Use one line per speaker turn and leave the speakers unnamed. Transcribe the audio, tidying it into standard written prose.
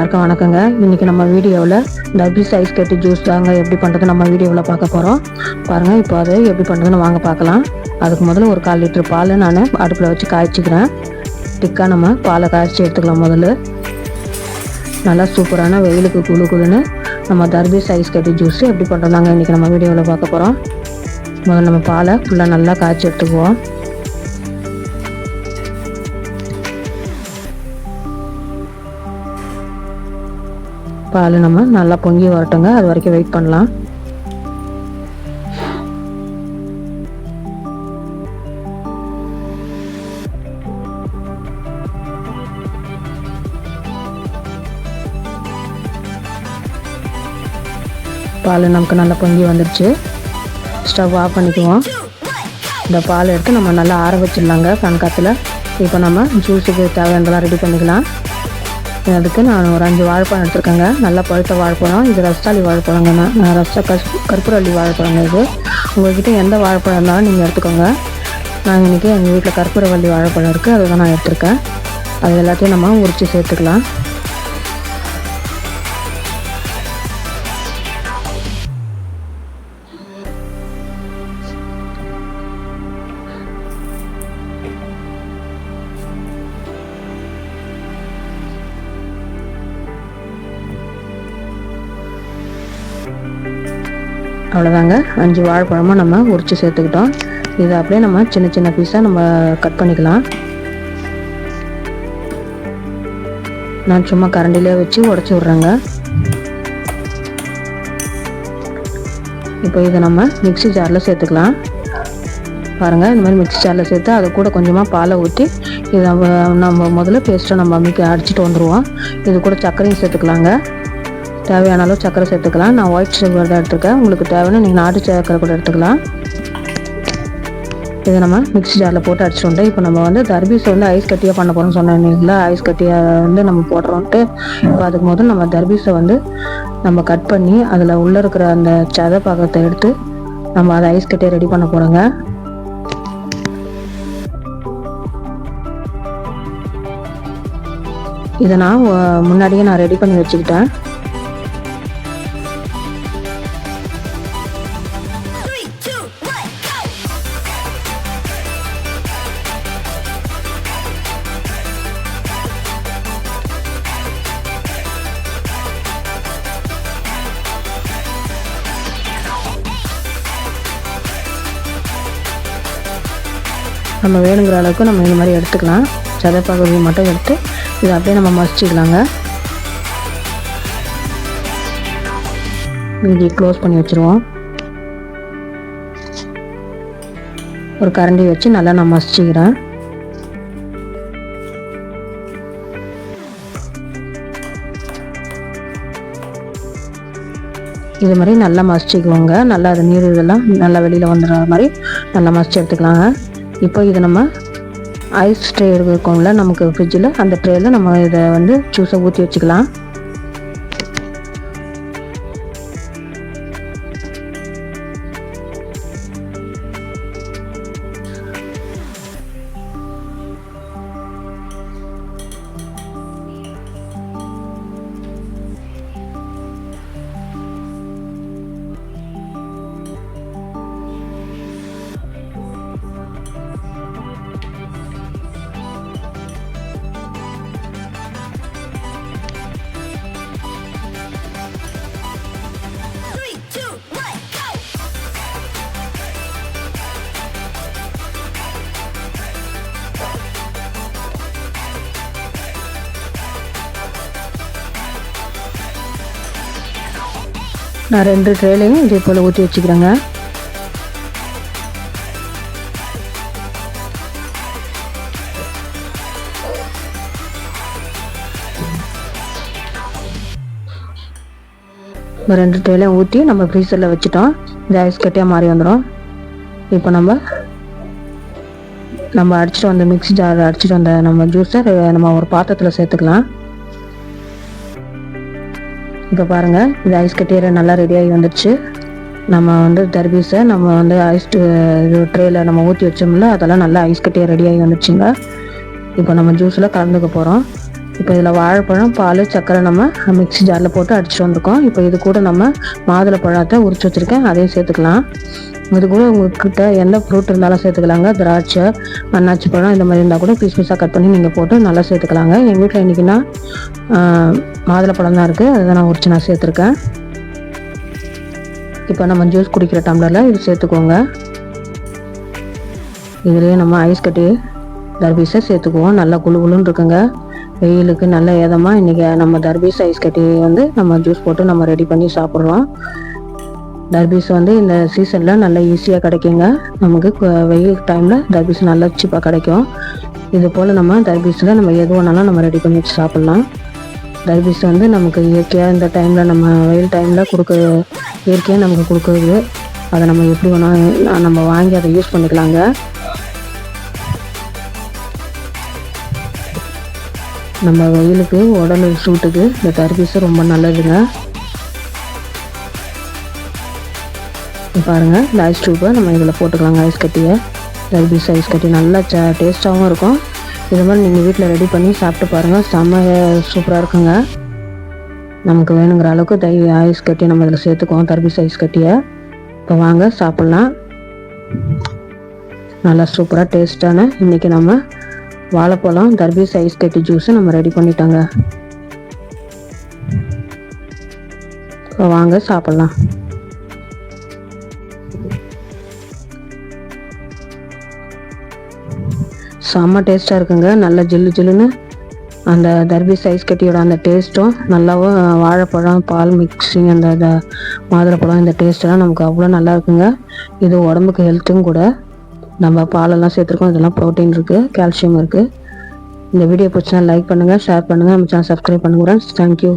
எல்லாருக்கும் வணக்கங்க. இன்னைக்கு நம்ம வீடியோவில் டர்பீஸ் ஐஸ் கட்டி ஜூஸ் தாங்க எப்படி பண்ணுறது நம்ம வீடியோவில் பார்க்க போகிறோம். பாருங்கள், இப்போ அதை எப்படி பண்ணுறதுன்னு வாங்க பார்க்கலாம். அதுக்கு முதல்ல ஒரு 1/4 லிட்டர் பால் நான் அடுப்பில் வச்சு காய்ச்சிக்கிறேன். திக்காக நம்ம பாலை காய்ச்சி எடுத்துக்கலாம். முதல்ல நல்லா சூப்பரான வெயிலுக்கு குளுன்னு நம்ம டர்பீஸ் ஐஸ் கட்டி ஜூஸ் எப்படி பண்ணுறதாங்க இன்றைக்கி நம்ம வீடியோவில் பார்க்க போகிறோம். முதல்ல நம்ம பாலை ஃபுல்லாக நல்லா காய்ச்சி எடுத்துக்குவோம். பால் நம்ம நல்லா பொங்கி வரட்டுங்க, அது வரைக்கும் வெயிட் பண்ணலாம். பால் நமக்கு நல்லா பொங்கி வந்துடுச்சு. ஸ்டவ் ஆஃப் பண்ணிக்குவோம். இந்த பால் எடுத்து நம்ம நல்லா ஆற வச்சிடலாங்க ஃபேன் காற்றுல. இப்போ நம்ம ஜூஸுக்கு தேவையானதெல்லாம் ரெடி பண்ணிக்கலாம். அதுக்கு நான் ஒரு 5 வாழைப்பழம் எடுத்துருக்கேங்க. நல்லா பழுத்த வாழைப்பழம். இது ரஸ்தாளி வாழைப்பழங்க. நான் கற்பூரவள்ளி வாழைப்பழங்க. இது உங்கள்கிட்ட எந்த வாழைப்பழம் இருந்தாலும் நீங்கள் எடுத்துக்கோங்க. நாங்கள் இன்றைக்கி எங்கள் வீட்டில் கற்பூரவள்ளி வாழைப்பழம் இருக்குது, அதுதான் நான் எடுத்திருக்கேன். அது எல்லாத்தையும் நம்ம உரித்து சேர்த்துக்கலாம். அவ்வளோதாங்க, 5 வாழைப்பழமும் நம்ம உரித்து சேர்த்துக்கிட்டோம். இதை அப்படியே நம்ம சின்ன சின்ன பீஸாக நம்ம கட் பண்ணிக்கலாம். நான் சும்மா கரண்டிலே வச்சு உடச்சி விட்றேங்க. இப்போ இதை நம்ம மிக்ஸி ஜாரில் சேர்த்துக்கலாம். பாருங்கள், இந்த மாதிரி மிக்ஸி ஜாரில் சேர்த்து அதை கூட கொஞ்சமாக பாலை ஊற்றி இதை நம்ம முதல்ல பேஸ்ட்டை நம்ம அடிச்சுட்டு வந்துடுவோம். இது கூட சர்க்கரையும் சேர்த்துக்கலாங்க. தேவையான அளவு சர்க்கரை சேர்த்துக்கலாம். நான் ஒயிட் சுகர் தான் எடுத்துருக்கேன். உங்களுக்கு தேவைன்னா நீங்கள் நாட்டு சர்க்கரை கூட எடுத்துக்கலாம். இதை நம்ம மிக்ஸி ஜாரில் போட்டு அடிச்சுட்டு இப்போ நம்ம தர்பீஸை ஐஸ் கட்டியாக பண்ண போகிறோம்னு சொன்னீங்களா, ஐஸ் கட்டியாக நம்ம போடுறோன்ட்டு. இப்போ அதுக்கு முதல்ல நம்ம தர்பீஸை நம்ம கட் பண்ணி அதில் உள்ளே இருக்கிற அந்த சதை பாகத்தை எடுத்து நம்ம அதை ஐஸ் கட்டியாக ரெடி பண்ண போகிறோங்க. இதை நான் முன்னாடியே ரெடி பண்ணி வச்சுக்கிட்டேன். நம்ம வேணுங்கிற அளவுக்கு நம்ம இந்த மாதிரி எடுத்துக்கலாம். சதை பகுதியை மட்டும் எடுத்து இதை அப்படியே நம்ம மசிச்சுக்கலாங்க. இங்கே க்ளோஸ் பண்ணி வச்சுருவோம். ஒரு கரண்டி வச்சு நல்லா நான் மசிச்சுக்கிறேன். இது மாதிரி நல்லா மசிச்சுக்குவோங்க. நல்லா அது நீர் இதெல்லாம் நல்லா வெளியில் வந்துடுற மாதிரி நல்லா மசிச்சு எடுத்துக்கலாங்க. இப்போ இதை நம்ம ஐஸ் ட்ரே இருக்கும்ல நமக்கு ஃப்ரிட்ஜில், அந்த ட்ரேயில் நம்ம இதை ஜூஸை ஊற்றி வச்சுக்கலாம். நான் 2 ட்ரேலையும் இதே போல் ஊற்றி வச்சுக்கிறேங்க. இப்போ 2 ட்ரேலையும் ஊற்றி நம்ம ஃப்ரீசரில் வச்சுட்டோம். இந்த ஐஸ் கட்டியாக மாறி வந்துடும். இப்போ நம்ம அடிச்சுட்டு வந்த மிக்ஸி ஜார் அடிச்சுட்டு வந்த நம்ம ஜூஸை நம்ம ஒரு பாத்திரத்தில் சேர்த்துக்கலாம். இப்போ பாருங்கள், இந்த ஐஸ் கட்டியரை நல்லா ரெடியாகி வந்துடுச்சு. நம்ம தர்பீஸை நம்ம ஐஸ் இது ட்ரேயில் நம்ம ஊற்றி வச்சோம்ல, அதெல்லாம் நல்லா ஐஸ் கட்டியாக ரெடியாகி வந்துடுச்சுங்க. இப்போ நம்ம ஜூஸில் கலந்துக்க போகிறோம். இப்போ இதில் வாழைப்பழம், பால், சர்க்கரை நம்ம மிக்ஸி ஜாரில் போட்டு அடிச்சுட்டு வந்திருக்கோம். இப்போ இது கூட நம்ம மாதுளப்பழத்தை உரிச்சு வச்சுருக்கேன், அதையும் சேர்த்துக்கலாம். இது கூட உங்கள்கிட்ட எந்த ஃப்ரூட் இருந்தாலும் சேர்த்துக்கலாங்க. திராட்சை, அன்னாச்சி பழம் இந்த மாதிரி இருந்தால் கூட பீஸ் பீஸாக கட் பண்ணி நீங்கள் போட்டு நல்லா சேர்த்துக்கலாங்க. எங்கள் வீட்டில் இன்றைக்கினா மாதுளப்பழம் தான் இருக்குது, அதை நான் உரிச்சு நான் சேர்த்துருக்கேன். இப்போ நம்ம ஜூஸ் குடிக்கிற டம்ளரில் இது சேர்த்துக்கோங்க. இதுலேயே நம்ம ஐஸ் கட்டி தர்பீஸை சேர்த்துக்குவோம். நல்லா குளுன்னு இருக்குங்க. வெயிலுக்கு நல்ல ஏதமாக இன்றைக்கி நம்ம தர்பீஸ் ஐஸ் கட்டி வந்து நம்ம ஜூஸ் போட்டு நம்ம ரெடி பண்ணி சாப்பிட்றோம். தர்பீஸ் வந்து இந்த சீசனில் நல்லா ஈஸியாக கிடைக்குங்க. நமக்கு வெயில் டைமில் தர்பீஸ் நல்லா சீப்பாக கிடைக்கும். இது போல் நம்ம தர்பீஸில் நம்ம எது வேணாலும் நம்ம ரெடி பண்ணி வச்சு சாப்பிட்லாம். தர்பீஸ் வந்து நமக்கு இயற்கையாக இந்த டைமில் நம்ம வெயில் டைமில் இயற்கையாக நமக்கு கொடுக்குறது. அதை நம்ம எப்படி வேணால் நம்ம வாங்கி அதை யூஸ் பண்ணிக்கலாங்க. நம்ம வெயிலுக்கு உடல் சூட்டுக்கு இந்த தர்பீஸ் ரொம்ப நல்லதுங்க. பாருங்கள், இந்த ஐஸ் டியூப்பை நம்ம இதில் போட்டுக்கலாங்க. ஐஸ் கட்டியை தர்பீஸ் ஐஸ் கட்டி நல்லா டேஸ்ட்டாகவும் இருக்கும். இது மாதிரி நீங்கள் வீட்டில் ரெடி பண்ணி சாப்பிட்டு பாருங்கள், செம்ம சூப்பராக இருக்குங்க. நமக்கு வேணுங்கிற அளவுக்கு ஐஸ் கட்டி நம்ம இதில் சேர்த்துக்குவோம், தர்பீஸ் ஐஸ் கட்டியை. இப்போ வாங்க சாப்பிட்லாம். நல்லா சூப்பராக டேஸ்ட்டான இன்றைக்கி நம்ம வாழைப்பழம் தர்பீஸ் ஐஸ் கட்டி ஜூஸை நம்ம ரெடி பண்ணிட்டோங்க. இப்போ வாங்க சாப்பிட்லாம். செம்ம டேஸ்ட்டாக இருக்குங்க. நல்லா ஜில்லுன்னு அந்த தர்பீஸ் ஐஸ் கட்டியோட அந்த டேஸ்ட்டும் நல்லாவும் வாழைப்பழம், பால் மிக்ஸிங், அந்த மாதுளப்பழம் இந்த டேஸ்ட்டெல்லாம் நமக்கு அவ்வளோ நல்லா இருக்குங்க. இது உடம்புக்கு ஹெல்த்தும் கூட. நம்ம பாலெல்லாம் சேர்த்துருக்கோம், இதெல்லாம் ப்ரோட்டீன் இருக்குது, கால்சியம் இருக்குது. இந்த வீடியோ பிடிச்சா லைக் பண்ணுங்கள், ஷேர் பண்ணுங்கள், நம்ம சேனல் சப்ஸ்கிரைப் பண்ணுங்கள். தேங்க்யூ.